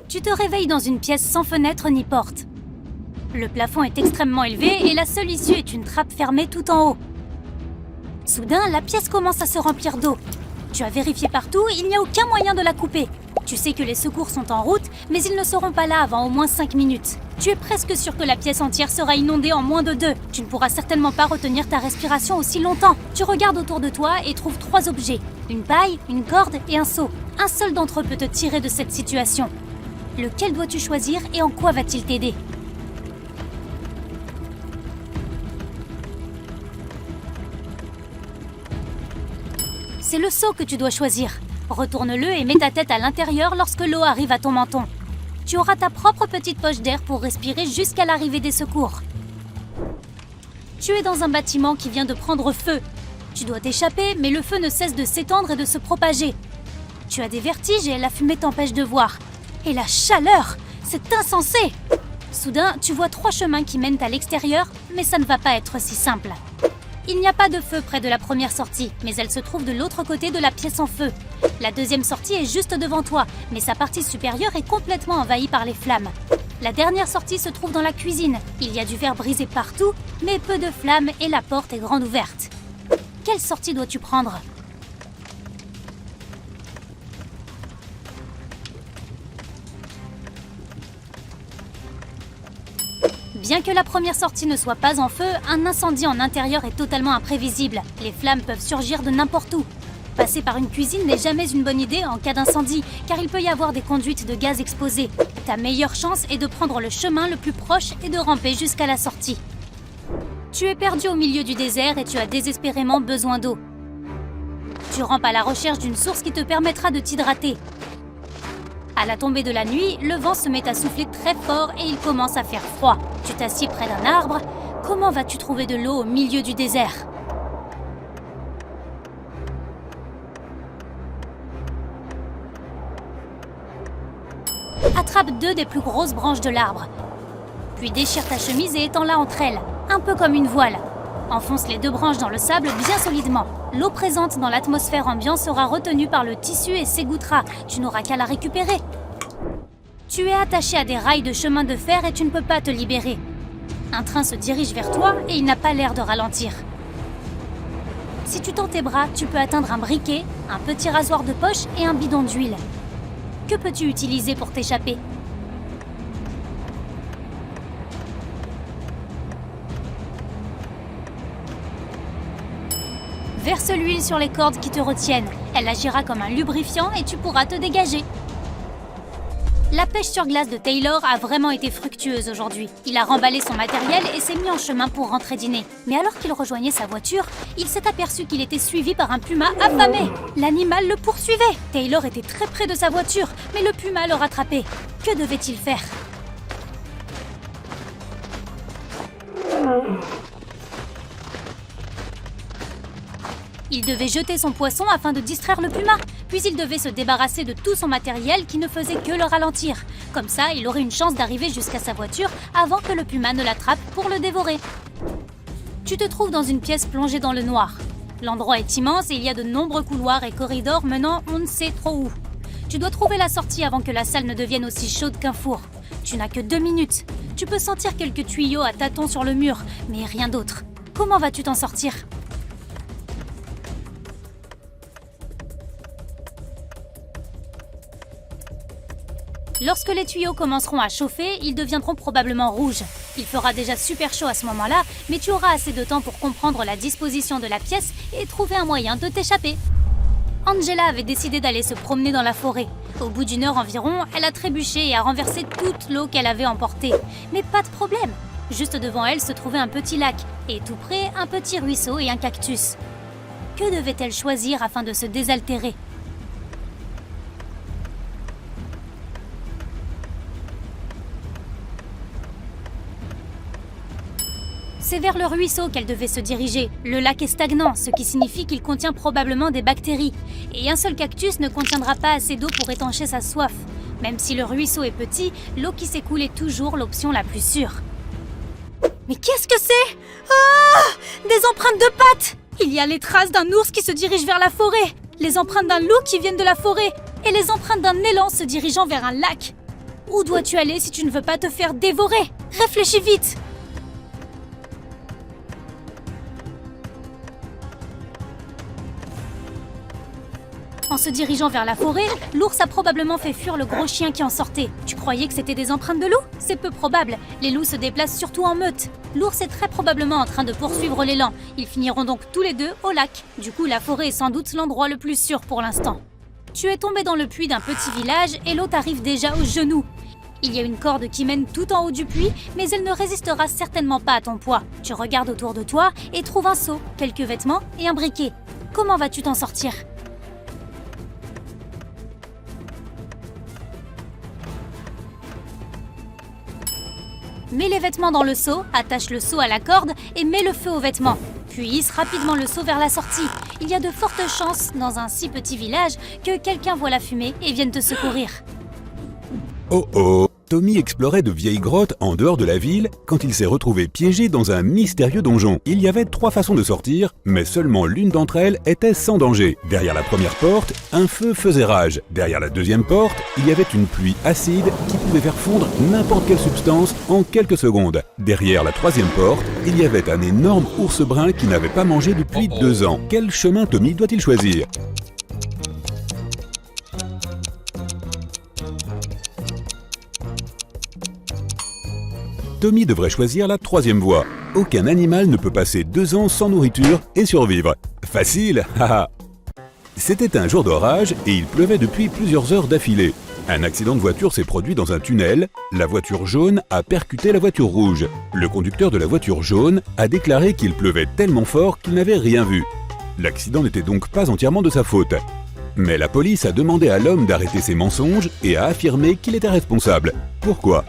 Tu te réveilles dans une pièce sans fenêtre ni porte. Le plafond est extrêmement élevé et la seule issue est une trappe fermée tout en haut. Soudain, la pièce commence à se remplir d'eau. Tu as vérifié partout, il n'y a aucun moyen de la couper. Tu sais que les secours sont en route, mais ils ne seront pas là avant au moins 5 minutes. Tu es presque sûr que la pièce entière sera inondée en moins de 2. Tu ne pourras certainement pas retenir ta respiration aussi longtemps. Tu regardes autour de toi et trouves 3 objets. Une paille, une corde et un seau. Un seul d'entre eux peut te tirer de cette situation. Lequel dois-tu choisir et en quoi va-t-il t'aider ? C'est le seau que tu dois choisir. Retourne-le et mets ta tête à l'intérieur lorsque l'eau arrive à ton menton. Tu auras ta propre petite poche d'air pour respirer jusqu'à l'arrivée des secours. Tu es dans un bâtiment qui vient de prendre feu. Tu dois t'échapper, mais le feu ne cesse de s'étendre et de se propager. Tu as des vertiges et la fumée t'empêche de voir. Et la chaleur, c'est insensé! Soudain, tu vois 3 chemins qui mènent à l'extérieur, mais ça ne va pas être si simple. Il n'y a pas de feu près de la première sortie, mais elle se trouve de l'autre côté de la pièce en feu. La deuxième sortie est juste devant toi, mais sa partie supérieure est complètement envahie par les flammes. La dernière sortie se trouve dans la cuisine. Il y a du verre brisé partout, mais peu de flammes et la porte est grande ouverte. Quelle sortie dois-tu prendre ? Bien que la première sortie ne soit pas en feu, un incendie en intérieur est totalement imprévisible. Les flammes peuvent surgir de n'importe où. Passer par une cuisine n'est jamais une bonne idée en cas d'incendie, car il peut y avoir des conduites de gaz exposées. Ta meilleure chance est de prendre le chemin le plus proche et de ramper jusqu'à la sortie. Tu es perdu au milieu du désert et tu as désespérément besoin d'eau. Tu rampes à la recherche d'une source qui te permettra de t'hydrater. À la tombée de la nuit, le vent se met à souffler très fort et il commence à faire froid. Tu t'assieds près d'un arbre. Comment vas-tu trouver de l'eau au milieu du désert ? Attrape 2 des plus grosses branches de l'arbre. Puis déchire ta chemise et étends-la entre elles, un peu comme une voile. Enfonce les 2 branches dans le sable bien solidement. L'eau présente dans l'atmosphère ambiante sera retenue par le tissu et s'égouttera. Tu n'auras qu'à la récupérer. Tu es attaché à des rails de chemin de fer et tu ne peux pas te libérer. Un train se dirige vers toi et il n'a pas l'air de ralentir. Si tu tends tes bras, tu peux atteindre un briquet, un petit rasoir de poche et un bidon d'huile. Que peux-tu utiliser pour t'échapper ? Verse l'huile sur les cordes qui te retiennent. Elle agira comme un lubrifiant et tu pourras te dégager. La pêche sur glace de Taylor a vraiment été fructueuse aujourd'hui. Il a remballé son matériel et s'est mis en chemin pour rentrer dîner. Mais alors qu'il rejoignait sa voiture, il s'est aperçu qu'il était suivi par un puma affamé. L'animal le poursuivait. Taylor était très près de sa voiture, mais le puma le rattrapait. Que devait-il faire ? Il devait jeter son poisson afin de distraire le puma, puis il devait se débarrasser de tout son matériel qui ne faisait que le ralentir. Comme ça, il aurait une chance d'arriver jusqu'à sa voiture avant que le puma ne l'attrape pour le dévorer. Tu te trouves dans une pièce plongée dans le noir. L'endroit est immense et il y a de nombreux couloirs et corridors menant on ne sait trop où. Tu dois trouver la sortie avant que la salle ne devienne aussi chaude qu'un four. Tu n'as que 2 minutes. Tu peux sentir quelques tuyaux à tâtons sur le mur, mais rien d'autre. Comment vas-tu t'en sortir ? Lorsque les tuyaux commenceront à chauffer, ils deviendront probablement rouges. Il fera déjà super chaud à ce moment-là, mais tu auras assez de temps pour comprendre la disposition de la pièce et trouver un moyen de t'échapper. Angela avait décidé d'aller se promener dans la forêt. Au bout d'1 heure environ, elle a trébuché et a renversé toute l'eau qu'elle avait emportée. Mais pas de problème. Juste devant elle se trouvait un petit lac, et tout près, un petit ruisseau et un cactus. Que devait-elle choisir afin de se désaltérer ? C'est vers le ruisseau qu'elle devait se diriger. Le lac est stagnant, ce qui signifie qu'il contient probablement des bactéries. Et un seul cactus ne contiendra pas assez d'eau pour étancher sa soif. Même si le ruisseau est petit, l'eau qui s'écoule est toujours l'option la plus sûre. Mais qu'est-ce que c'est ? Ah ! Des empreintes de pattes ! Il y a les traces d'un ours qui se dirige vers la forêt, les empreintes d'un loup qui viennent de la forêt, et les empreintes d'un élan se dirigeant vers un lac. Où dois-tu aller si tu ne veux pas te faire dévorer? Réfléchis vite! En se dirigeant vers la forêt, l'ours a probablement fait fuir le gros chien qui en sortait. Tu croyais que c'était des empreintes de loup? C'est peu probable. Les loups se déplacent surtout en meute. L'ours est très probablement en train de poursuivre l'élan. Ils finiront donc tous les deux au lac. Du coup, la forêt est sans doute l'endroit le plus sûr pour l'instant. Tu es tombé dans le puits d'un petit village et l'eau t'arrive déjà aux genoux. Il y a une corde qui mène tout en haut du puits, mais elle ne résistera certainement pas à ton poids. Tu regardes autour de toi et trouves un seau, quelques vêtements et un briquet. Comment vas-tu t'en sortir? Mets les vêtements dans le seau, attache le seau à la corde et mets le feu aux vêtements. Puis hisse rapidement le seau vers la sortie. Il y a de fortes chances, dans un si petit village, que quelqu'un voit la fumée et vienne te secourir. Oh oh! Tommy explorait de vieilles grottes en dehors de la ville quand il s'est retrouvé piégé dans un mystérieux donjon. Il y avait 3 façons de sortir, mais seulement l'une d'entre elles était sans danger. Derrière la première porte, un feu faisait rage. Derrière la deuxième porte, il y avait une pluie acide qui pouvait faire fondre n'importe quelle substance en quelques secondes. Derrière la troisième porte, il y avait un énorme ours brun qui n'avait pas mangé depuis 2 ans. Quel chemin Tommy doit-il choisir? Tommy devrait choisir la troisième voie. Aucun animal ne peut passer 2 ans sans nourriture et survivre. Facile, haha. C'était un jour d'orage et il pleuvait depuis plusieurs heures d'affilée. Un accident de voiture s'est produit dans un tunnel. La voiture jaune a percuté la voiture rouge. Le conducteur de la voiture jaune a déclaré qu'il pleuvait tellement fort qu'il n'avait rien vu. L'accident n'était donc pas entièrement de sa faute. Mais la police a demandé à l'homme d'arrêter ses mensonges et a affirmé qu'il était responsable. Pourquoi ?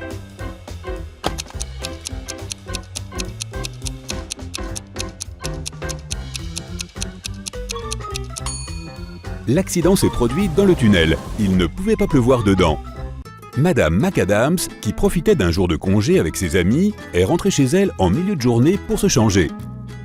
L'accident s'est produit dans le tunnel. Il ne pouvait pas pleuvoir dedans. Madame McAdams, qui profitait d'un jour de congé avec ses amis, est rentrée chez elle en milieu de journée pour se changer.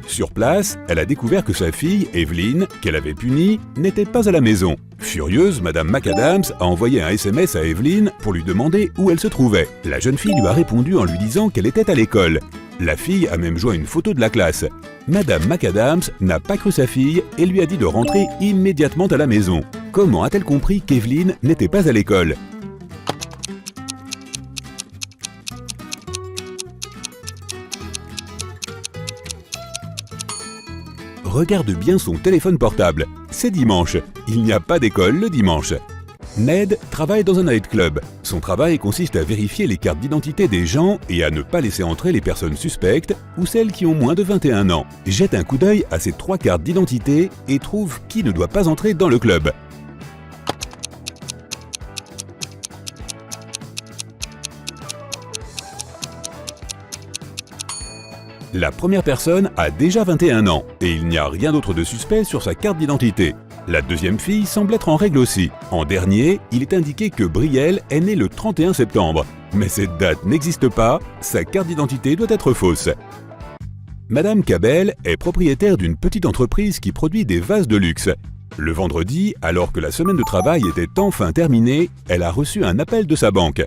Sur place, elle a découvert que sa fille, Evelyn, qu'elle avait punie, n'était pas à la maison. Furieuse, Madame McAdams a envoyé un SMS à Evelyn pour lui demander où elle se trouvait. La jeune fille lui a répondu en lui disant qu'elle était à l'école. La fille a même joint une photo de la classe. Madame McAdams n'a pas cru sa fille et lui a dit de rentrer immédiatement à la maison. Comment a-t-elle compris qu'Evelyn n'était pas à l'école ? Regarde bien son téléphone portable. C'est dimanche. Il n'y a pas d'école le dimanche. Ned travaille dans un nightclub. Son travail consiste à vérifier les cartes d'identité des gens et à ne pas laisser entrer les personnes suspectes ou celles qui ont moins de 21 ans. Jette un coup d'œil à ces 3 cartes d'identité et trouve qui ne doit pas entrer dans le club. La première personne a déjà 21 ans et il n'y a rien d'autre de suspect sur sa carte d'identité. La deuxième fille semble être en règle aussi. En dernier, il est indiqué que Brielle est née le 31 septembre. Mais cette date n'existe pas, sa carte d'identité doit être fausse. Madame Cabell est propriétaire d'une petite entreprise qui produit des vases de luxe. Le vendredi, alors que la semaine de travail était enfin terminée, elle a reçu un appel de sa banque.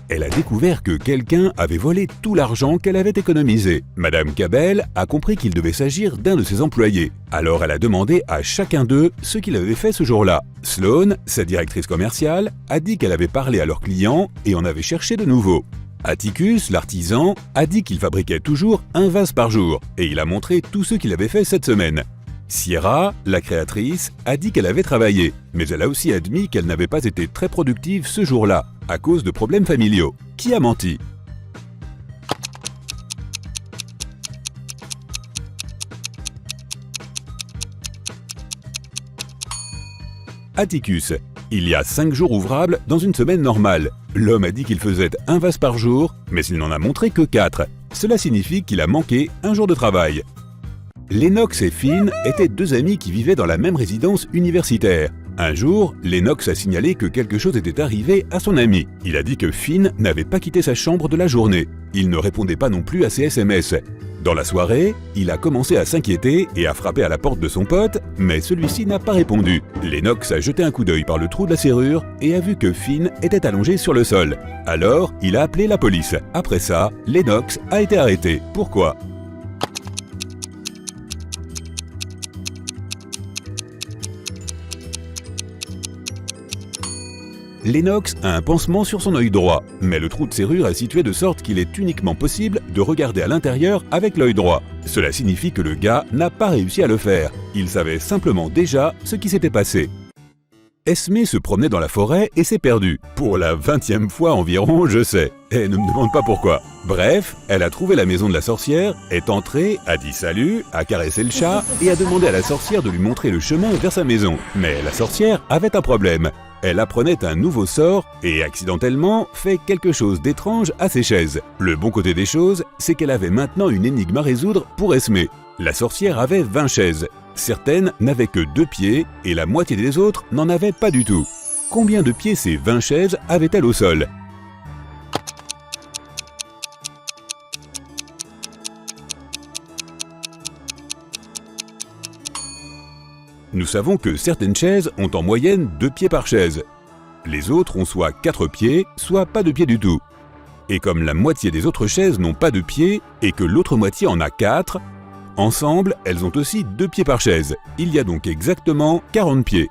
Elle a découvert que quelqu'un avait volé tout l'argent qu'elle avait économisé. Madame Cabell a compris qu'il devait s'agir d'un de ses employés. Alors elle a demandé à chacun d'eux ce qu'il avait fait ce jour-là. Sloane, sa directrice commerciale, a dit qu'elle avait parlé à leurs clients et en avait cherché de nouveaux. Atticus, l'artisan, a dit qu'il fabriquait toujours un vase par jour et il a montré tout ce qu'il avait fait cette semaine. Sierra, la créatrice, a dit qu'elle avait travaillé, mais elle a aussi admis qu'elle n'avait pas été très productive ce jour-là, à cause de problèmes familiaux. Qui a menti ? Atticus. Il y a 5 jours ouvrables dans une semaine normale. L'homme a dit qu'il faisait un vase par jour, mais il n'en a montré que 4. Cela signifie qu'il a manqué un jour de travail. Lennox et Finn étaient 2 amis qui vivaient dans la même résidence universitaire. Un jour, Lennox a signalé que quelque chose était arrivé à son ami. Il a dit que Finn n'avait pas quitté sa chambre de la journée. Il ne répondait pas non plus à ses SMS. Dans la soirée, il a commencé à s'inquiéter et a frappé à la porte de son pote, mais celui-ci n'a pas répondu. Lennox a jeté un coup d'œil par le trou de la serrure et a vu que Finn était allongé sur le sol. Alors, il a appelé la police. Après ça, Lennox a été arrêté. Pourquoi ? Lennox a un pansement sur son œil droit, mais le trou de serrure est situé de sorte qu'il est uniquement possible de regarder à l'intérieur avec l'œil droit. Cela signifie que le gars n'a pas réussi à le faire. Il savait simplement déjà ce qui s'était passé. Esmé se promenait dans la forêt et s'est perdue. Pour la 20e fois environ, je sais. Et ne me demande pas pourquoi. Bref, elle a trouvé la maison de la sorcière, est entrée, a dit salut, a caressé le chat et a demandé à la sorcière de lui montrer le chemin vers sa maison. Mais la sorcière avait un problème. Elle apprenait un nouveau sort et accidentellement fait quelque chose d'étrange à ses chaises. Le bon côté des choses, c'est qu'elle avait maintenant une énigme à résoudre pour Esmé. La sorcière avait 20 chaises. Certaines n'avaient que 2 pieds et la moitié des autres n'en avaient pas du tout. Combien de pieds ces 20 chaises avaient-elles au sol ? Nous savons que certaines chaises ont en moyenne 2 pieds par chaise. Les autres ont soit 4 pieds, soit pas de pieds du tout. Et comme la moitié des autres chaises n'ont pas de pieds et que l'autre moitié en a 4, ensemble, elles ont aussi 2 pieds par chaise. Il y a donc exactement 40 pieds.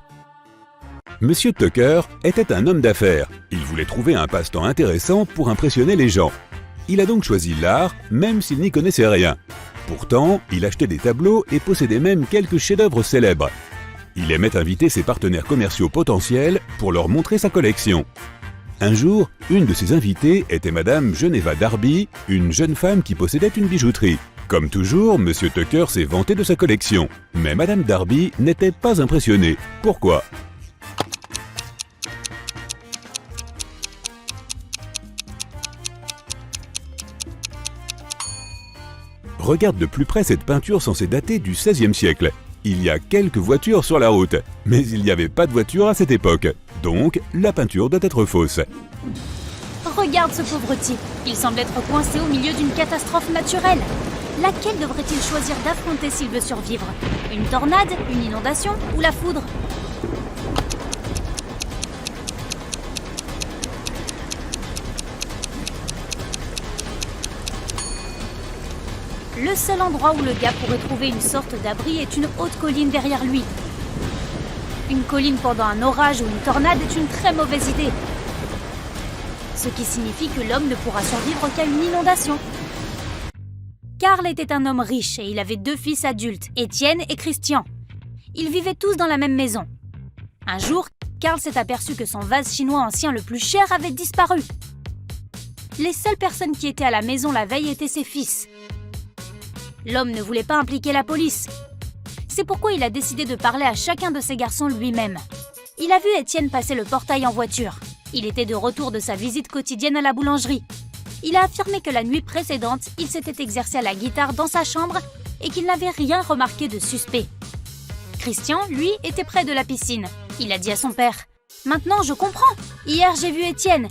Monsieur Tucker était un homme d'affaires. Il voulait trouver un passe-temps intéressant pour impressionner les gens. Il a donc choisi l'art, même s'il n'y connaissait rien. Pourtant, il achetait des tableaux et possédait même quelques chefs-d'œuvre célèbres. Il aimait inviter ses partenaires commerciaux potentiels pour leur montrer sa collection. Un jour, une de ses invitées était Madame Geneva Darby, une jeune femme qui possédait une bijouterie. Comme toujours, Monsieur Tucker s'est vanté de sa collection. Mais Madame Darby n'était pas impressionnée. Pourquoi ? Regarde de plus près cette peinture censée dater du XVIe siècle. Il y a quelques voitures sur la route, mais il n'y avait pas de voiture à cette époque. Donc, la peinture doit être fausse. Regarde ce pauvre type. Il semble être coincé au milieu d'une catastrophe naturelle. Laquelle devrait-il choisir d'affronter s'il veut survivre ? Une tornade, une inondation ou la foudre ? Le seul endroit où le gars pourrait trouver une sorte d'abri est une haute colline derrière lui. Une colline pendant un orage ou une tornade est une très mauvaise idée. Ce qui signifie que l'homme ne pourra survivre qu'à une inondation. Carl était un homme riche et il avait 2 fils adultes, Étienne et Christian. Ils vivaient tous dans la même maison. Un jour, Carl s'est aperçu que son vase chinois ancien le plus cher avait disparu. Les seules personnes qui étaient à la maison la veille étaient ses fils. L'homme ne voulait pas impliquer la police. C'est pourquoi il a décidé de parler à chacun de ses garçons lui-même. Il a vu Étienne passer le portail en voiture. Il était de retour de sa visite quotidienne à la boulangerie. Il a affirmé que la nuit précédente, il s'était exercé à la guitare dans sa chambre et qu'il n'avait rien remarqué de suspect. Christian, lui, était près de la piscine. Il a dit à son père « Maintenant, je comprends. Hier, j'ai vu Étienne.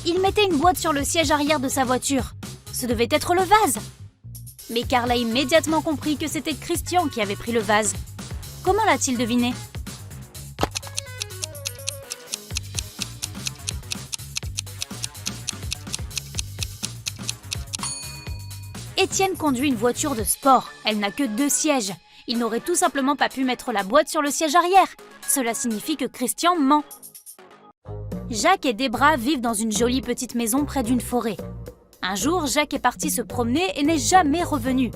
Il mettait une boîte sur le siège arrière de sa voiture. Ce devait être le vase. » Mais Carl a immédiatement compris que c'était Christian qui avait pris le vase. Comment l'a-t-il deviné ? Étienne conduit une voiture de sport. Elle n'a que 2 sièges. Il n'aurait tout simplement pas pu mettre la boîte sur le siège arrière. Cela signifie que Christian ment. Jacques et Debra vivent dans une jolie petite maison près d'une forêt. Un jour, Jacques est parti se promener et n'est jamais revenu.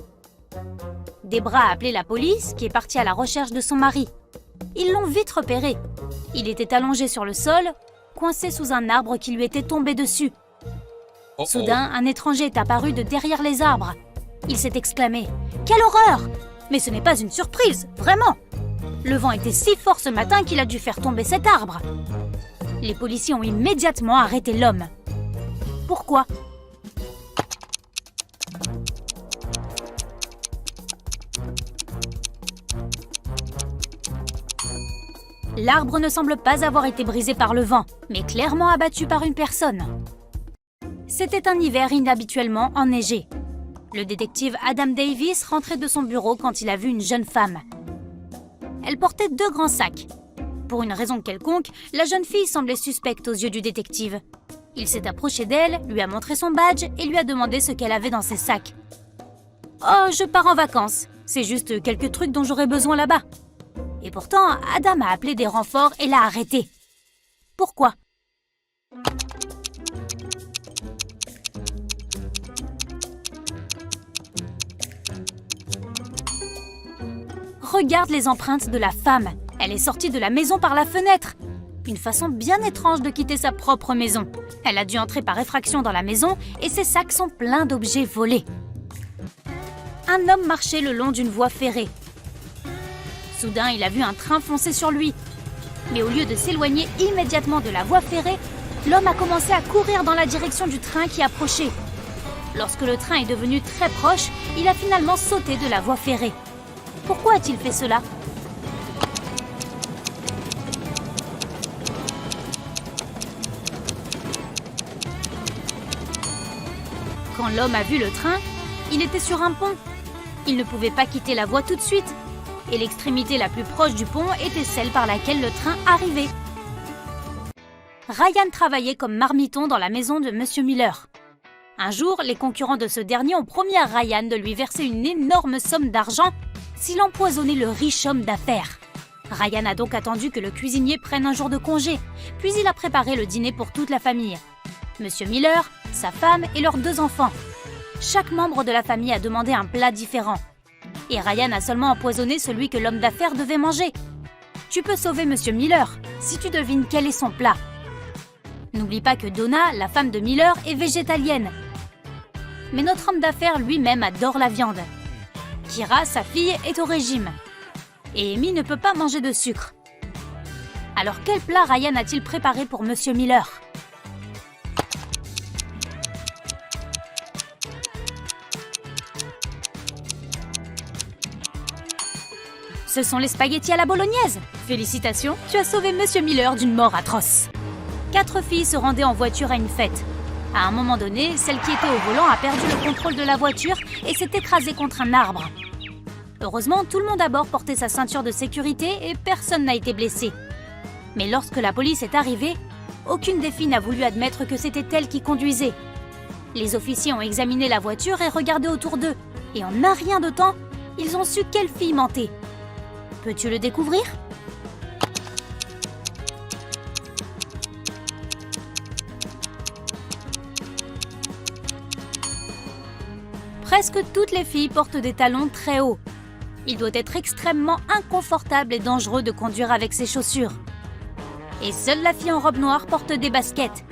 Debra a appelé la police, qui est partie à la recherche de son mari. Ils l'ont vite repéré. Il était allongé sur le sol, coincé sous un arbre qui lui était tombé dessus. Soudain, un étranger est apparu de derrière les arbres. Il s'est exclamé « Quelle horreur ! Mais ce n'est pas une surprise, vraiment ! Le vent était si fort ce matin qu'il a dû faire tomber cet arbre. » Les policiers ont immédiatement arrêté l'homme. Pourquoi ? L'arbre ne semble pas avoir été brisé par le vent, mais clairement abattu par une personne. C'était un hiver inhabituellement enneigé. Le détective Adam Davis rentrait de son bureau quand il a vu une jeune femme. Elle portait 2 grands sacs. Pour une raison quelconque, la jeune fille semblait suspecte aux yeux du détective. Il s'est approché d'elle, lui a montré son badge et lui a demandé ce qu'elle avait dans ses sacs. « Oh, je pars en vacances. C'est juste quelques trucs dont j'aurais besoin là-bas. » Et pourtant, Adam a appelé des renforts et l'a arrêté. Pourquoi ? Regarde les empreintes de la femme. Elle est sortie de la maison par la fenêtre. Une façon bien étrange de quitter sa propre maison. Elle a dû entrer par effraction dans la maison et ses sacs sont pleins d'objets volés. Un homme marchait le long d'une voie ferrée. Soudain, il a vu un train foncer sur lui. Mais au lieu de s'éloigner immédiatement de la voie ferrée, l'homme a commencé à courir dans la direction du train qui approchait. Lorsque le train est devenu très proche, il a finalement sauté de la voie ferrée. Pourquoi a-t-il fait cela ? Quand l'homme a vu le train, il était sur un pont. Il ne pouvait pas quitter la voie tout de suite. Et l'extrémité la plus proche du pont était celle par laquelle le train arrivait. Ryan travaillait comme marmiton dans la maison de Monsieur Miller. Un jour, les concurrents de ce dernier ont promis à Ryan de lui verser une énorme somme d'argent s'il empoisonnait le riche homme d'affaires. Ryan a donc attendu que le cuisinier prenne un jour de congé, puis il a préparé le dîner pour toute la famille. Monsieur Miller, sa femme et leurs 2 enfants. Chaque membre de la famille a demandé un plat différent. Et Ryan a seulement empoisonné celui que l'homme d'affaires devait manger. Tu peux sauver Monsieur Miller si tu devines quel est son plat. N'oublie pas que Donna, la femme de Miller, est végétalienne. Mais notre homme d'affaires lui-même adore la viande. Kira, sa fille, est au régime. Et Amy ne peut pas manger de sucre. Alors quel plat Ryan a-t-il préparé pour Monsieur Miller ? Ce sont les spaghettis à la bolognaise. Félicitations, tu as sauvé Monsieur Miller d'une mort atroce. 4 filles se rendaient en voiture à une fête. À un moment donné, celle qui était au volant a perdu le contrôle de la voiture et s'est écrasée contre un arbre. Heureusement, tout le monde à bord portait sa ceinture de sécurité et personne n'a été blessé. Mais lorsque la police est arrivée, aucune des filles n'a voulu admettre que c'était elle qui conduisait. Les officiers ont examiné la voiture et regardé autour d'eux. Et en un rien de temps, ils ont su quelle fille mentait. Peux-tu le découvrir ? Presque toutes les filles portent des talons très hauts. Il doit être extrêmement inconfortable et dangereux de conduire avec ces chaussures. Et seule la fille en robe noire porte des baskets.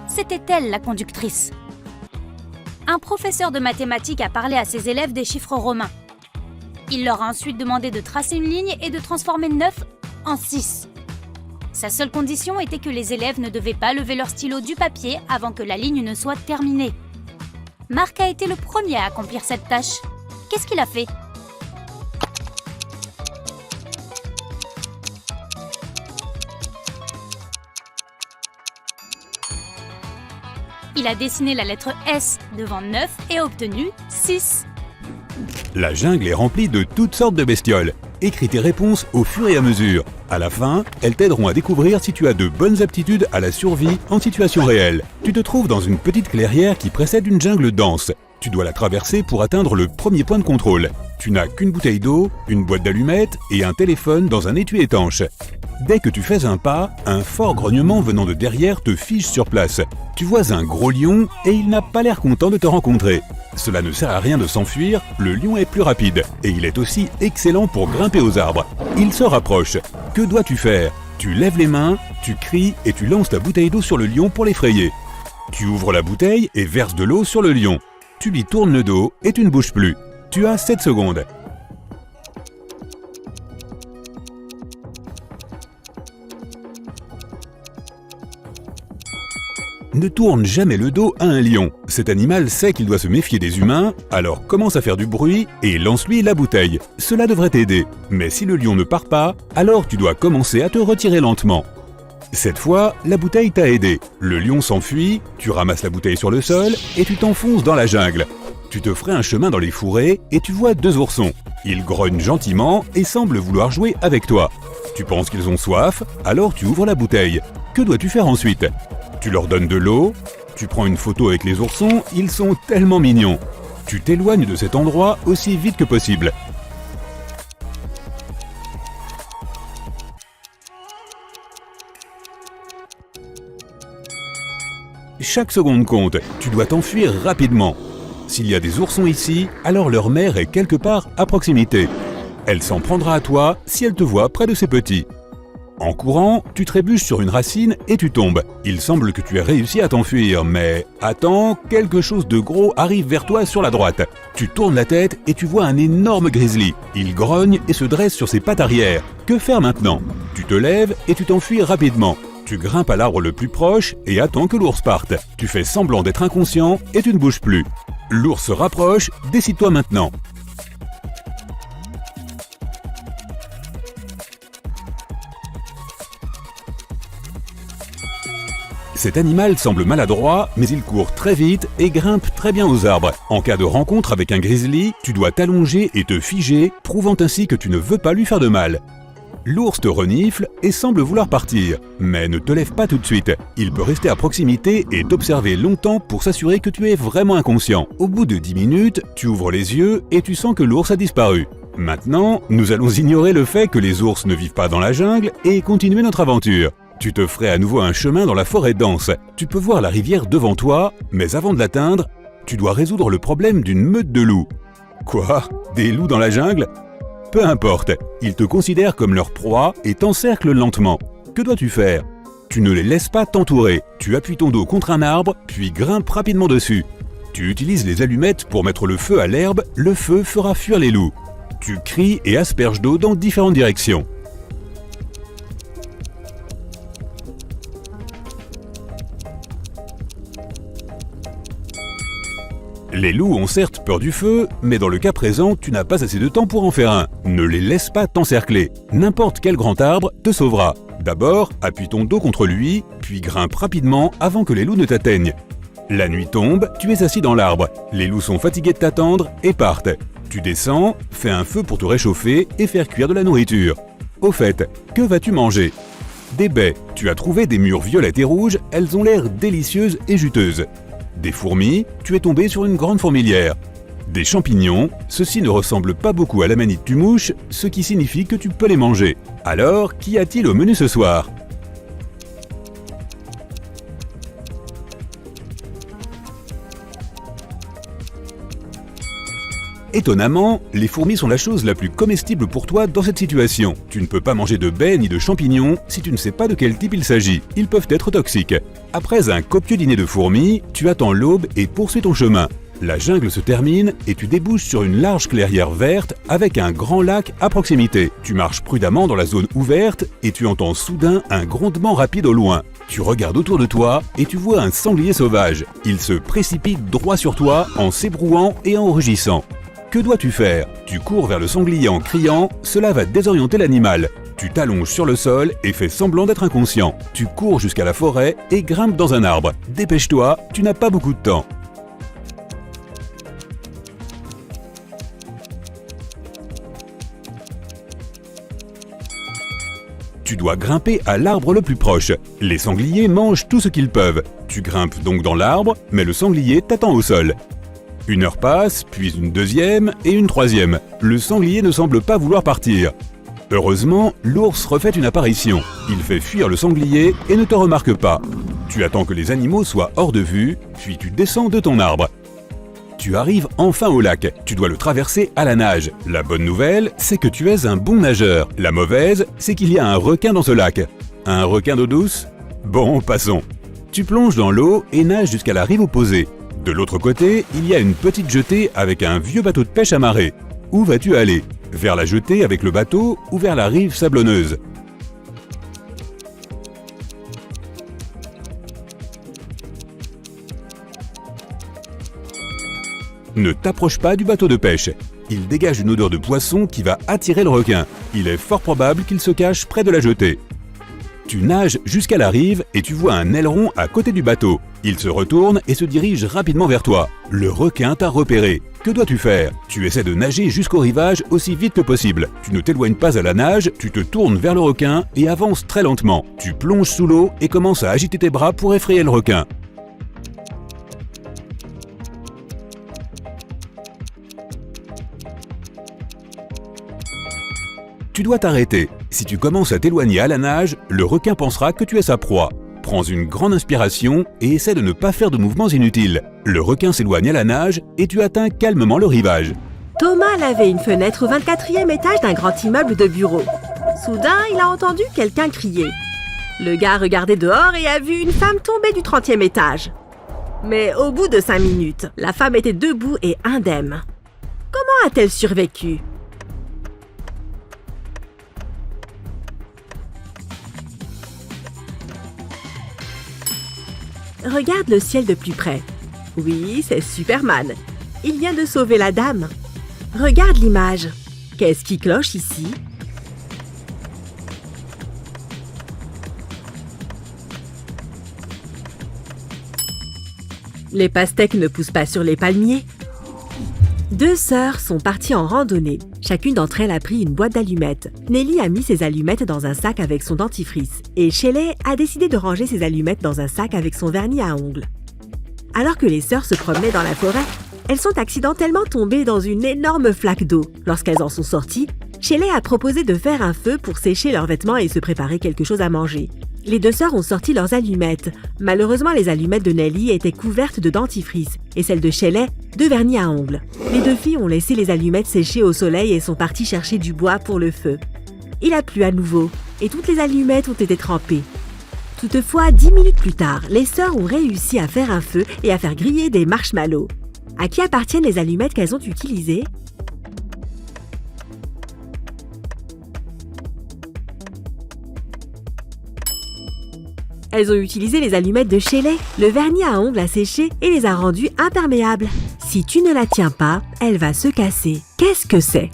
C'était elle la conductrice. Un professeur de mathématiques a parlé à ses élèves des chiffres romains. Il leur a ensuite demandé de tracer une ligne et de transformer 9 en 6. Sa seule condition était que les élèves ne devaient pas lever leur stylo du papier avant que la ligne ne soit terminée. Marc a été le premier à accomplir cette tâche. Qu'est-ce qu'il a fait ? Il a dessiné la lettre S devant 9 et a obtenu 6. La jungle est remplie de toutes sortes de bestioles. Écris tes réponses au fur et à mesure. À la fin, elles t'aideront à découvrir si tu as de bonnes aptitudes à la survie en situation réelle. Tu te trouves dans une petite clairière qui précède une jungle dense. Tu dois la traverser pour atteindre le premier point de contrôle. Tu n'as qu'une bouteille d'eau, une boîte d'allumettes et un téléphone dans un étui étanche. Dès que tu fais un pas, un fort grognement venant de derrière te fige sur place. Tu vois un gros lion et il n'a pas l'air content de te rencontrer. Cela ne sert à rien de s'enfuir, le lion est plus rapide et il est aussi excellent pour grimper aux arbres. Il se rapproche. Que dois-tu faire ? Tu lèves les mains, tu cries et tu lances ta bouteille d'eau sur le lion pour l'effrayer. Tu ouvres la bouteille et verses de l'eau sur le lion. Tu lui tournes le dos et tu ne bouges plus. Tu as 7 secondes. Ne tourne jamais le dos à un lion. Cet animal sait qu'il doit se méfier des humains, alors commence à faire du bruit et lance-lui la bouteille. Cela devrait t'aider. Mais si le lion ne part pas, alors tu dois commencer à te retirer lentement. Cette fois, la bouteille t'a aidé. Le lion s'enfuit, tu ramasses la bouteille sur le sol et tu t'enfonces dans la jungle. Tu te ferais un chemin dans les fourrés et tu vois 2 oursons. Ils grognent gentiment et semblent vouloir jouer avec toi. Tu penses qu'ils ont soif, alors tu ouvres la bouteille. Que dois-tu faire ensuite? Tu leur donnes de l'eau, tu prends une photo avec les oursons, ils sont tellement mignons. Tu t'éloignes de cet endroit aussi vite que possible. Chaque seconde compte, tu dois t'enfuir rapidement. S'il y a des oursons ici, alors leur mère est quelque part à proximité. Elle s'en prendra à toi si elle te voit près de ses petits. En courant, tu trébuches sur une racine et tu tombes. Il semble que tu aies réussi à t'enfuir, mais attends, quelque chose de gros arrive vers toi sur la droite. Tu tournes la tête et tu vois un énorme grizzly. Il grogne et se dresse sur ses pattes arrière. Que faire maintenant? Tu te lèves et tu t'enfuis rapidement. Tu grimpes à l'arbre le plus proche et attends que l'ours parte. Tu fais semblant d'être inconscient et tu ne bouges plus. L'ours se rapproche, décide-toi maintenant. Cet animal semble maladroit, mais il court très vite et grimpe très bien aux arbres. En cas de rencontre avec un grizzly, tu dois t'allonger et te figer, prouvant ainsi que tu ne veux pas lui faire de mal. L'ours te renifle et semble vouloir partir, mais ne te lève pas tout de suite. Il peut rester à proximité et t'observer longtemps pour s'assurer que tu es vraiment inconscient. Au bout de 10 minutes, tu ouvres les yeux et tu sens que l'ours a disparu. Maintenant, nous allons ignorer le fait que les ours ne vivent pas dans la jungle et continuer notre aventure. Tu te ferais à nouveau un chemin dans la forêt dense. Tu peux voir la rivière devant toi, mais avant de l'atteindre, tu dois résoudre le problème d'une meute de loups. Quoi? Des loups dans la jungle? Peu importe, ils te considèrent comme leur proie et t'encerclent lentement. Que dois-tu faire? Tu ne les laisses pas t'entourer. Tu appuies ton dos contre un arbre, puis grimpes rapidement dessus. Tu utilises les allumettes pour mettre le feu à l'herbe, le feu fera fuir les loups. Tu cries et asperges d'eau dans différentes directions. Les loups ont certes peur du feu, mais dans le cas présent, tu n'as pas assez de temps pour en faire un. Ne les laisse pas t'encercler. N'importe quel grand arbre te sauvera. D'abord, appuie ton dos contre lui, puis grimpe rapidement avant que les loups ne t'atteignent. La nuit tombe, tu es assis dans l'arbre. Les loups sont fatigués de t'attendre et partent. Tu descends, fais un feu pour te réchauffer et faire cuire de la nourriture. Au fait, que vas-tu manger? Des baies. Tu as trouvé des mûres violettes et rouges, elles ont l'air délicieuses et juteuses. Des fourmis, tu es tombé sur une grande fourmilière. Des champignons, ceux-ci ne ressemblent pas beaucoup à l'amanite du mouche, ce qui signifie que tu peux les manger. Alors, qu'y a-t-il au menu ce soir? Étonnamment, les fourmis sont la chose la plus comestible pour toi dans cette situation. Tu ne peux pas manger de baies ni de champignons si tu ne sais pas de quel type il s'agit. Ils peuvent être toxiques. Après un copieux dîner de fourmis, tu attends l'aube et poursuis ton chemin. La jungle se termine et tu débouches sur une large clairière verte avec un grand lac à proximité. Tu marches prudemment dans la zone ouverte et tu entends soudain un grondement rapide au loin. Tu regardes autour de toi et tu vois un sanglier sauvage. Il se précipite droit sur toi en s'ébrouant et en rugissant. Que dois-tu faire? Tu cours vers le sanglier en criant, cela va désorienter l'animal. Tu t'allonges sur le sol et fais semblant d'être inconscient. Tu cours jusqu'à la forêt et grimpes dans un arbre. Dépêche-toi, tu n'as pas beaucoup de temps. Tu dois grimper à l'arbre le plus proche. Les sangliers mangent tout ce qu'ils peuvent. Tu grimpes donc dans l'arbre, mais le sanglier t'attend au sol. Une heure passe, puis une deuxième et une troisième. Le sanglier ne semble pas vouloir partir. Heureusement, l'ours refait une apparition. Il fait fuir le sanglier et ne te remarque pas. Tu attends que les animaux soient hors de vue, puis tu descends de ton arbre. Tu arrives enfin au lac. Tu dois le traverser à la nage. La bonne nouvelle, c'est que tu es un bon nageur. La mauvaise, c'est qu'il y a un requin dans ce lac. Un requin d'eau douce? Bon, passons. Tu plonges dans l'eau et nages jusqu'à la rive opposée. De l'autre côté, il y a une petite jetée avec un vieux bateau de pêche amarré. Où vas-tu aller? Vers la jetée avec le bateau ou vers la rive sablonneuse? Ne t'approche pas du bateau de pêche. Il dégage une odeur de poisson qui va attirer le requin. Il est fort probable qu'il se cache près de la jetée. Tu nages jusqu'à la rive et tu vois un aileron à côté du bateau. Il se retourne et se dirige rapidement vers toi. Le requin t'a repéré. Que dois-tu faire? Tu essaies de nager jusqu'au rivage aussi vite que possible. Tu ne t'éloignes pas à la nage, tu te tournes vers le requin et avances très lentement. Tu plonges sous l'eau et commences à agiter tes bras pour effrayer le requin. Tu dois t'arrêter. Si tu commences à t'éloigner à la nage, le requin pensera que tu es sa proie. Prends une grande inspiration et essaie de ne pas faire de mouvements inutiles. Le requin s'éloigne à la nage et tu atteins calmement le rivage. Thomas lavait une fenêtre au 24e étage d'un grand immeuble de bureaux. Soudain, il a entendu quelqu'un crier. Le gars a regardé dehors et a vu une femme tomber du 30e étage. Mais au bout de 5 minutes, la femme était debout et indemne. Comment a-t-elle survécu ? Regarde le ciel de plus près. Oui, c'est Superman. Il vient de sauver la dame. Regarde l'image. Qu'est-ce qui cloche ici ? Les pastèques ne poussent pas sur les palmiers. 2 sœurs sont parties en randonnée. Chacune d'entre elles a pris une boîte d'allumettes. Nelly a mis ses allumettes dans un sac avec son dentifrice. Et Shelley a décidé de ranger ses allumettes dans un sac avec son vernis à ongles. Alors que les sœurs se promenaient dans la forêt, elles sont accidentellement tombées dans une énorme flaque d'eau. Lorsqu'elles en sont sorties, Shelley a proposé de faire un feu pour sécher leurs vêtements et se préparer quelque chose à manger. Les 2 sœurs ont sorti leurs allumettes. Malheureusement, les allumettes de Nelly étaient couvertes de dentifrice et celles de Shelley de vernis à ongles. Les 2 filles ont laissé les allumettes sécher au soleil et sont parties chercher du bois pour le feu. Il a plu à nouveau et toutes les allumettes ont été trempées. Toutefois, 10 minutes plus tard, les sœurs ont réussi à faire un feu et à faire griller des marshmallows. À qui appartiennent les allumettes qu'elles ont utilisées ? Elles ont utilisé les allumettes de Shelley. Le vernis à ongles a séché et les a rendues imperméables. Si tu ne la tiens pas, elle va se casser. Qu'est-ce que c'est ?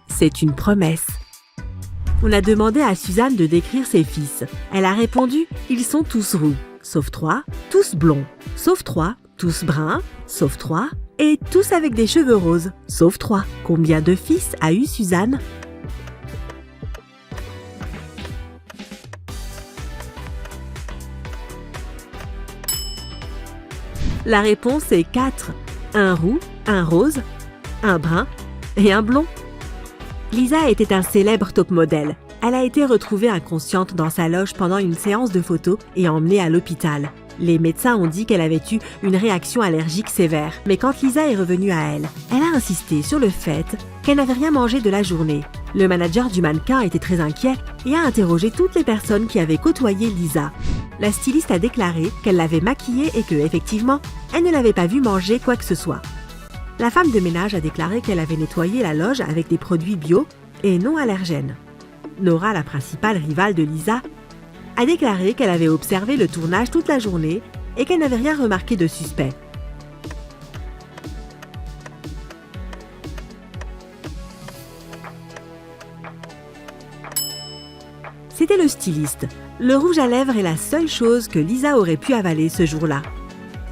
C'est une promesse. On a demandé à Suzanne de décrire ses fils. Elle a répondu « Ils sont tous roux, sauf 3, tous blonds, sauf 3, tous bruns, sauf 3, et tous avec des cheveux roses, sauf 3. Combien de fils a eu Suzanne ? La réponse est 4. Un roux, un rose, un brun et un blond. Lisa était un célèbre top modèle. Elle a été retrouvée inconsciente dans sa loge pendant une séance de photos et emmenée à l'hôpital. Les médecins ont dit qu'elle avait eu une réaction allergique sévère. Mais quand Lisa est revenue à elle, elle a insisté sur le fait qu'elle n'avait rien mangé de la journée. Le manager du mannequin était très inquiet et a interrogé toutes les personnes qui avaient côtoyé Lisa. La styliste a déclaré qu'elle l'avait maquillée et que, effectivement, elle ne l'avait pas vue manger quoi que ce soit. La femme de ménage a déclaré qu'elle avait nettoyé la loge avec des produits bio et non allergènes. Nora, la principale rivale de Lisa, a déclaré qu'elle avait observé le tournage toute la journée et qu'elle n'avait rien remarqué de suspect. C'était le styliste. Le rouge à lèvres est la seule chose que Lisa aurait pu avaler ce jour-là.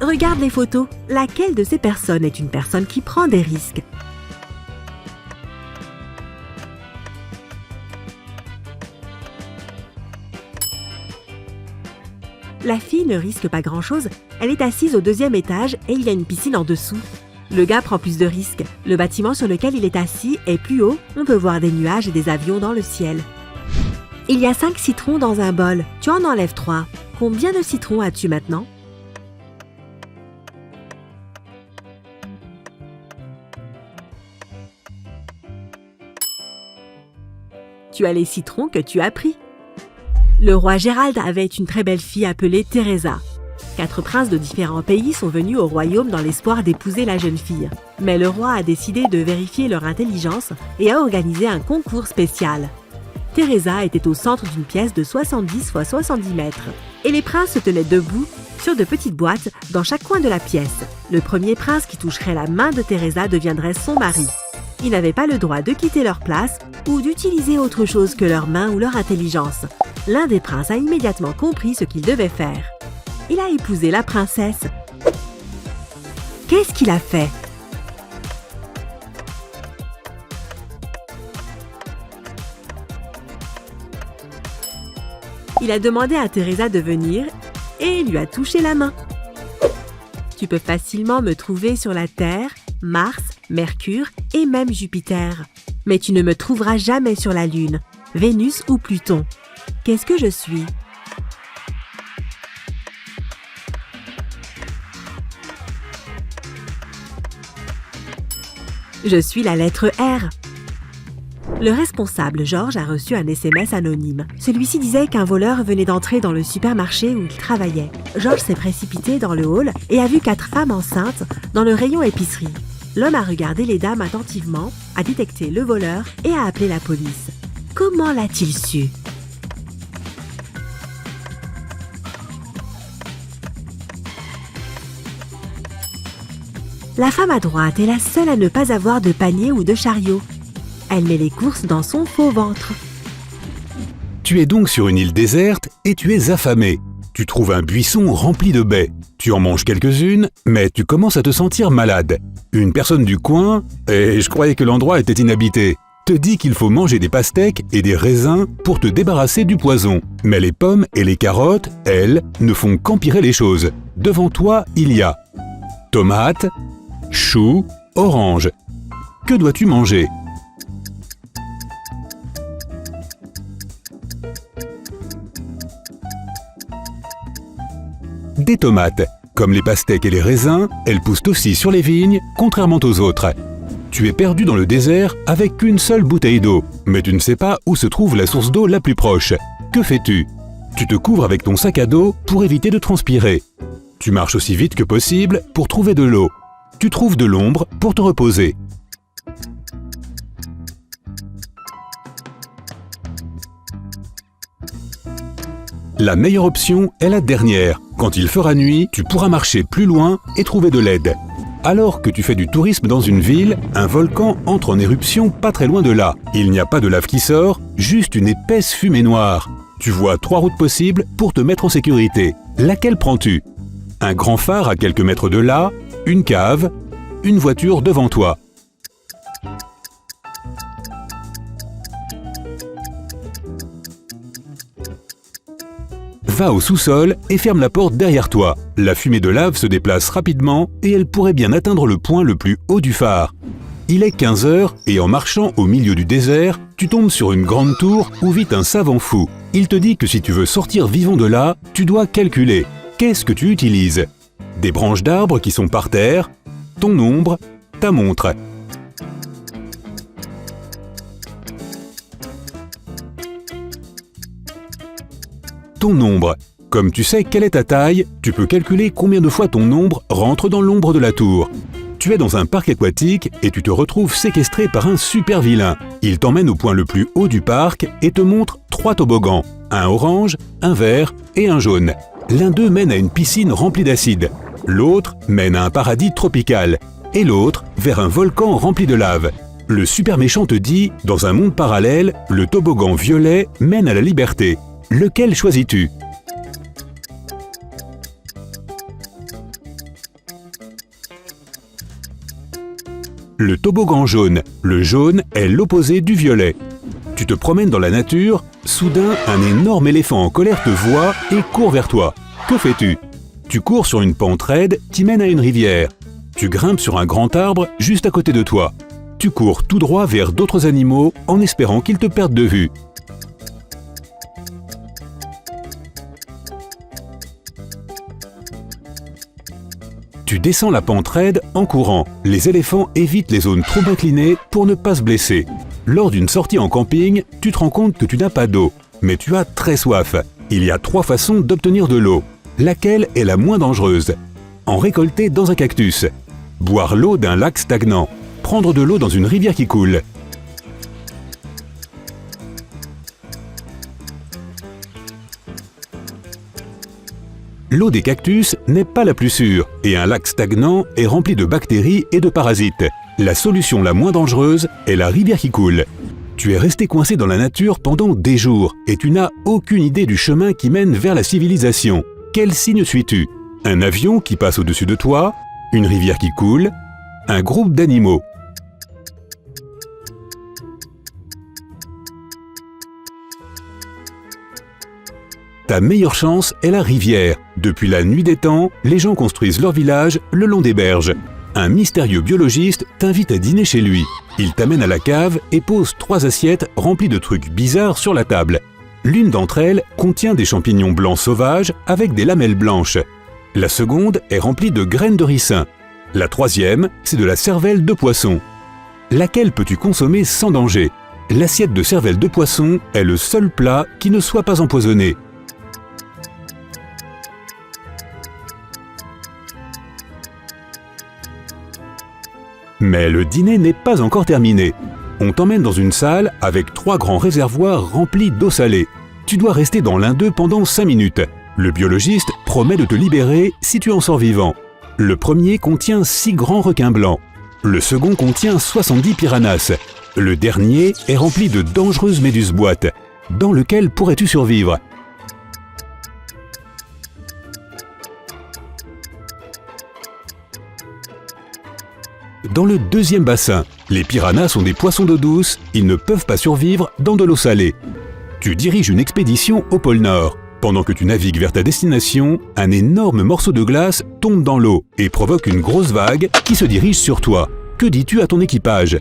Regarde les photos. Laquelle de ces personnes est une personne qui prend des risques ? La fille ne risque pas grand-chose. Elle est assise au 2e étage et il y a une piscine en dessous. Le gars prend plus de risques. Le bâtiment sur lequel il est assis est plus haut. On peut voir des nuages et des avions dans le ciel. Il y a 5 citrons dans un bol. Tu en enlèves 3. Combien de citrons as-tu maintenant ? Tu as les citrons que tu as pris. Le roi Gérald avait une très belle fille appelée Teresa. 4 princes de différents pays sont venus au royaume dans l'espoir d'épouser la jeune fille. Mais le roi a décidé de vérifier leur intelligence et a organisé un concours spécial. Teresa était au centre d'une pièce de 70 x 70 mètres. Et les princes se tenaient debout sur de petites boîtes dans chaque coin de la pièce. Le premier prince qui toucherait la main de Teresa deviendrait son mari. Ils n'avaient pas le droit de quitter leur place ou d'utiliser autre chose que leurs mains ou leur intelligence. L'un des princes a immédiatement compris ce qu'il devait faire. Il a épousé la princesse. Qu'est-ce qu'il a fait? Il a demandé à Teresa de venir et lui a touché la main. Tu peux facilement me trouver sur la Terre, Mars, Mercure et même Jupiter. Mais tu ne me trouveras jamais sur la Lune, Vénus ou Pluton. Qu'est-ce que je suis? Je suis la lettre R. Le responsable, George, a reçu un SMS anonyme. Celui-ci disait qu'un voleur venait d'entrer dans le supermarché où il travaillait. George s'est précipité dans le hall et a vu 4 femmes enceintes dans le rayon épicerie. L'homme a regardé les dames attentivement, a détecté le voleur et a appelé la police. Comment l'a-t-il su? La femme à droite est la seule à ne pas avoir de panier ou de chariot. Elle met les courses dans son faux ventre. Tu es donc sur une île déserte et tu es affamé. Tu trouves un buisson rempli de baies. Tu en manges quelques-unes, mais tu commences à te sentir malade. Une personne du coin, et je croyais que l'endroit était inhabité, te dit qu'il faut manger des pastèques et des raisins pour te débarrasser du poison. Mais les pommes et les carottes, elles, ne font qu'empirer les choses. Devant toi, il y a tomates, choux, oranges. Que dois-tu manger ? Des tomates. Comme les pastèques et les raisins, elles poussent aussi sur les vignes, contrairement aux autres. Tu es perdu dans le désert avec une seule bouteille d'eau, mais tu ne sais pas où se trouve la source d'eau la plus proche. Que fais-tu ? Tu te couvres avec ton sac à dos pour éviter de transpirer. Tu marches aussi vite que possible pour trouver de l'eau. Tu trouves de l'ombre pour te reposer. La meilleure option est la dernière. Quand il fera nuit, tu pourras marcher plus loin et trouver de l'aide. Alors que tu fais du tourisme dans une ville, un volcan entre en éruption pas très loin de là. Il n'y a pas de lave qui sort, juste une épaisse fumée noire. Tu vois 3 routes possibles pour te mettre en sécurité. Laquelle prends-tu ? Un grand phare à quelques mètres de là, une cave, une voiture devant toi. Va au sous-sol et ferme la porte derrière toi. La fumée de lave se déplace rapidement et elle pourrait bien atteindre le point le plus haut du phare. Il est 15 heures et en marchant au milieu du désert, tu tombes sur une grande tour où vit un savant fou. Il te dit que si tu veux sortir vivant de là, tu dois calculer. Qu'est-ce que tu utilises ? Des branches d'arbres qui sont par terre, ton ombre, ta montre. Ton ombre. Comme tu sais quelle est ta taille, tu peux calculer combien de fois ton ombre rentre dans l'ombre de la tour. Tu es dans un parc aquatique et tu te retrouves séquestré par un super vilain. Il t'emmène au point le plus haut du parc et te montre 3 toboggans. Un orange, un vert et un jaune. L'un d'eux mène à une piscine remplie d'acide. L'autre mène à un paradis tropical. Et l'autre vers un volcan rempli de lave. Le super méchant te dit, dans un monde parallèle, le toboggan violet mène à la liberté. Lequel choisis-tu ? Le toboggan jaune. Le jaune est l'opposé du violet. Tu te promènes dans la nature, soudain un énorme éléphant en colère te voit et court vers toi. Que fais-tu ? Tu cours sur une pente raide qui mène à une rivière. Tu grimpes sur un grand arbre juste à côté de toi. Tu cours tout droit vers d'autres animaux en espérant qu'ils te perdent de vue. Tu descends la pente raide en courant. Les éléphants évitent les zones trop inclinées pour ne pas se blesser. Lors d'une sortie en camping, tu te rends compte que tu n'as pas d'eau, mais tu as très soif. Il y a 3 façons d'obtenir de l'eau. Laquelle est la moins dangereuse ? En récolter dans un cactus, boire l'eau d'un lac stagnant, prendre de l'eau dans une rivière qui coule. L'eau des cactus n'est pas la plus sûre et un lac stagnant est rempli de bactéries et de parasites. La solution la moins dangereuse est la rivière qui coule. Tu es resté coincé dans la nature pendant des jours et tu n'as aucune idée du chemin qui mène vers la civilisation. Quel signe suis-tu? Un avion qui passe au-dessus de toi? Une rivière qui coule? Un groupe d'animaux? Ta meilleure chance est la rivière. Depuis la nuit des temps, les gens construisent leur village le long des berges. Un mystérieux biologiste t'invite à dîner chez lui. Il t'amène à la cave et pose 3 assiettes remplies de trucs bizarres sur la table. L'une d'entre elles contient des champignons blancs sauvages avec des lamelles blanches. La seconde est remplie de graines de ricin. La troisième, c'est de la cervelle de poisson. Laquelle peux-tu consommer sans danger? L'assiette de cervelle de poisson est le seul plat qui ne soit pas empoisonné. Mais le dîner n'est pas encore terminé. On t'emmène dans une salle avec 3 grands réservoirs remplis d'eau salée. Tu dois rester dans l'un d'eux pendant 5 minutes. Le biologiste promet de te libérer si tu en sors vivant. Le premier contient 6 grands requins blancs. Le second contient 70 piranhas. Le dernier est rempli de dangereuses méduses-boîtes. Dans lequel pourrais-tu survivre? Dans le deuxième bassin, les piranhas sont des poissons d'eau douce, ils ne peuvent pas survivre dans de l'eau salée. Tu diriges une expédition au pôle Nord. Pendant que tu navigues vers ta destination, un énorme morceau de glace tombe dans l'eau et provoque une grosse vague qui se dirige sur toi. Que dis-tu à ton équipage?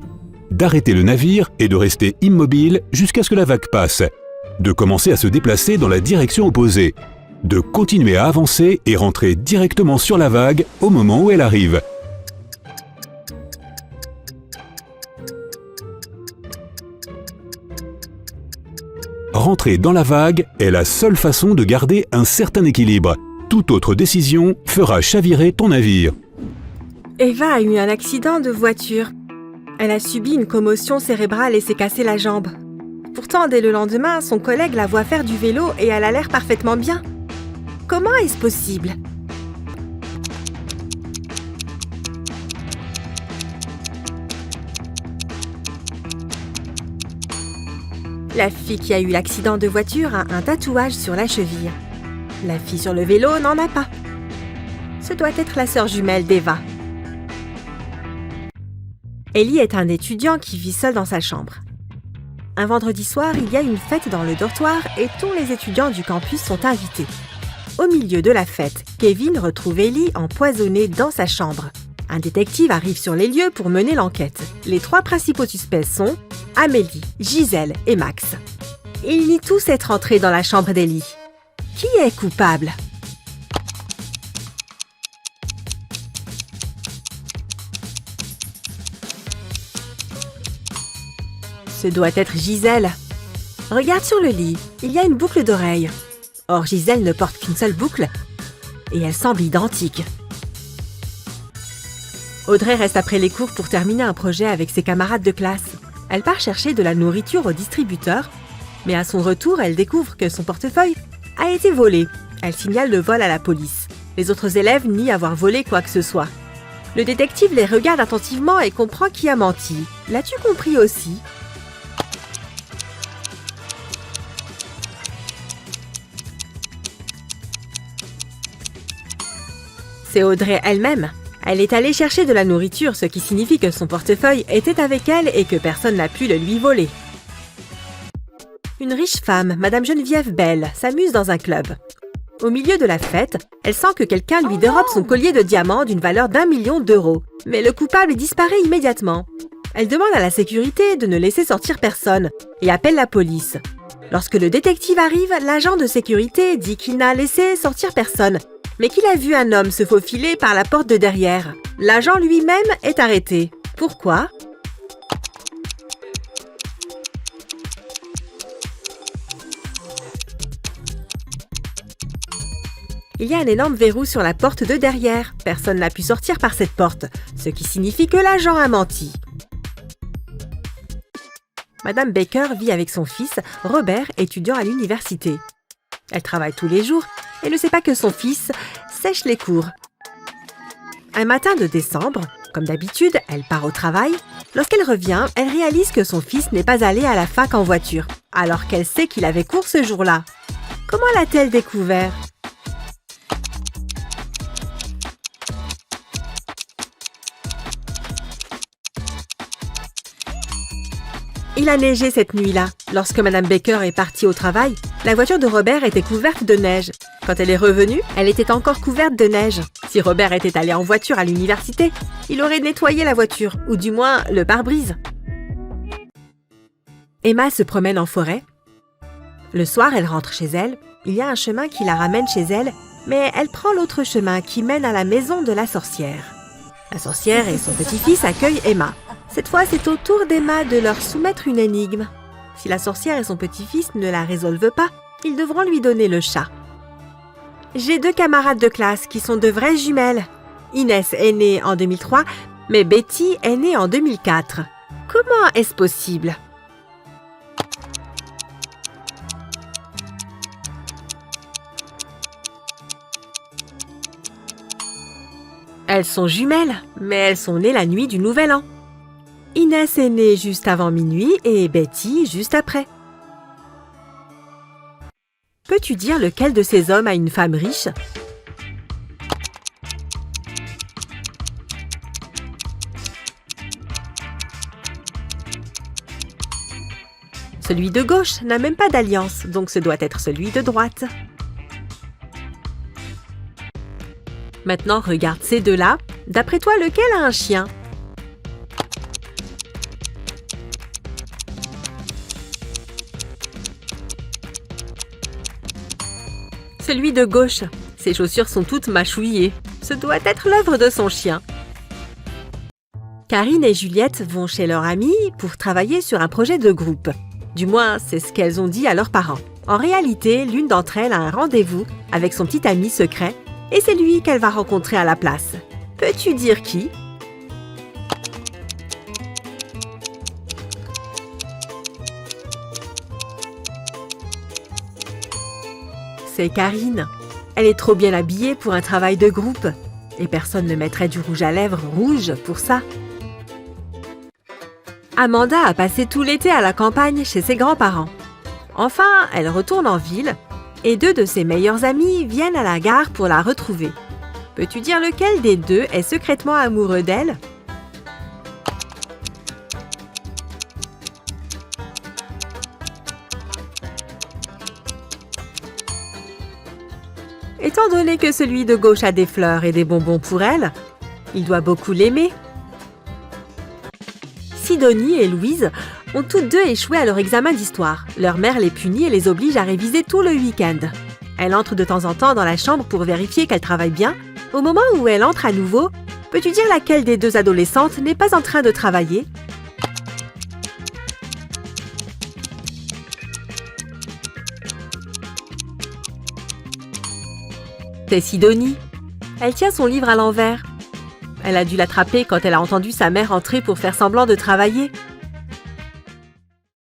D'arrêter le navire et de rester immobile jusqu'à ce que la vague passe. De commencer à se déplacer dans la direction opposée. De continuer à avancer et rentrer directement sur la vague au moment où elle arrive. Rentrer dans la vague est la seule façon de garder un certain équilibre. Toute autre décision fera chavirer ton navire. Eva a eu un accident de voiture. Elle a subi une commotion cérébrale et s'est cassé la jambe. Pourtant, dès le lendemain, son collègue la voit faire du vélo et elle a l'air parfaitement bien. Comment est-ce possible? La fille qui a eu l'accident de voiture a un tatouage sur la cheville. La fille sur le vélo n'en a pas. Ce doit être la sœur jumelle d'Eva. Ellie est un étudiant qui vit seul dans sa chambre. Un vendredi soir, il y a une fête dans le dortoir et tous les étudiants du campus sont invités. Au milieu de la fête, Kevin retrouve Ellie empoisonnée dans sa chambre. Un détective arrive sur les lieux pour mener l'enquête. Les 3 principaux suspects sont Amélie, Gisèle et Max. Ils nient tous être entrés dans la chambre d'Ellie. Qui est coupable? Ce doit être Gisèle. Regarde sur le lit, il y a une boucle d'oreille. Or, Gisèle ne porte qu'une seule boucle et elle semble identique. Audrey reste après les cours pour terminer un projet avec ses camarades de classe. Elle part chercher de la nourriture au distributeur, mais à son retour, elle découvre que son portefeuille a été volé. Elle signale le vol à la police. Les autres élèves nient avoir volé quoi que ce soit. Le détective les regarde attentivement et comprend qui a menti. L'as-tu compris aussi? C'est Audrey elle-même. Elle est allée chercher de la nourriture, ce qui signifie que son portefeuille était avec elle et que personne n'a pu le lui voler. Une riche femme, Madame Geneviève Bell, s'amuse dans un club. Au milieu de la fête, elle sent que quelqu'un lui dérobe son collier de diamants d'une valeur d'1 million d'euros. Mais le coupable disparaît immédiatement. Elle demande à la sécurité de ne laisser sortir personne et appelle la police. Lorsque le détective arrive, l'agent de sécurité dit qu'il n'a laissé sortir personne, mais qu'il a vu un homme se faufiler par la porte de derrière. L'agent lui-même est arrêté. Pourquoi? Il y a un énorme verrou sur la porte de derrière. Personne n'a pu sortir par cette porte, ce qui signifie que l'agent a menti. Madame Baker vit avec son fils, Robert, étudiant à l'université. Elle travaille tous les jours et ne sait pas que son fils sèche les cours. Un matin de décembre, comme d'habitude, elle part au travail. Lorsqu'elle revient, elle réalise que son fils n'est pas allé à la fac en voiture, alors qu'elle sait qu'il avait cours ce jour-là. Comment l'a-t-elle découvert? Il a neigé cette nuit-là. Lorsque Madame Baker est partie au travail, la voiture de Robert était couverte de neige. Quand elle est revenue, elle était encore couverte de neige. Si Robert était allé en voiture à l'université, il aurait nettoyé la voiture, ou du moins le pare-brise. Emma se promène en forêt. Le soir, elle rentre chez elle. Il y a un chemin qui la ramène chez elle, mais elle prend l'autre chemin qui mène à la maison de la sorcière. La sorcière et son petit-fils accueillent Emma. Cette fois, c'est au tour d'Emma de leur soumettre une énigme. Si la sorcière et son petit-fils ne la résolvent pas, ils devront lui donner le chat. J'ai 2 camarades de classe qui sont de vraies jumelles. Inès est née en 2003, mais Betty est née en 2004. Comment est-ce possible? Elles sont jumelles, mais elles sont nées la nuit du Nouvel An. Inès est née juste avant minuit et Betty juste après. Peux-tu dire lequel de ces hommes a une femme riche? Celui de gauche n'a même pas d'alliance, donc ce doit être celui de droite. Maintenant, regarde ces deux-là. D'après toi, lequel a un chien? Celui de gauche. Ses chaussures sont toutes mâchouillées. Ce doit être l'œuvre de son chien. Karine et Juliette vont chez leur amie pour travailler sur un projet de groupe. Du moins, c'est ce qu'elles ont dit à leurs parents. En réalité, l'une d'entre elles a un rendez-vous avec son petit ami secret et c'est lui qu'elle va rencontrer à la place. Peux-tu dire qui? C'est Karine. Elle est trop bien habillée pour un travail de groupe. Et personne ne mettrait du rouge à lèvres rouge pour ça. Amanda a passé tout l'été à la campagne chez ses grands-parents. Enfin, elle retourne en ville et 2 de ses meilleurs amis viennent à la gare pour la retrouver. Peux-tu dire lequel des 2 est secrètement amoureux d'elle? Étant donné que celui de gauche a des fleurs et des bonbons pour elle, il doit beaucoup l'aimer. Sidonie et Louise ont toutes 2 échoué à leur examen d'histoire. Leur mère les punit et les oblige à réviser tout le week-end. Elle entre de temps en temps dans la chambre pour vérifier qu'elle travaille bien. Au moment où elle entre à nouveau, peux-tu dire laquelle des 2 adolescentes n'est pas en train de travailler? C'est Sidonie. Elle tient son livre à l'envers. Elle a dû l'attraper quand elle a entendu sa mère entrer pour faire semblant de travailler.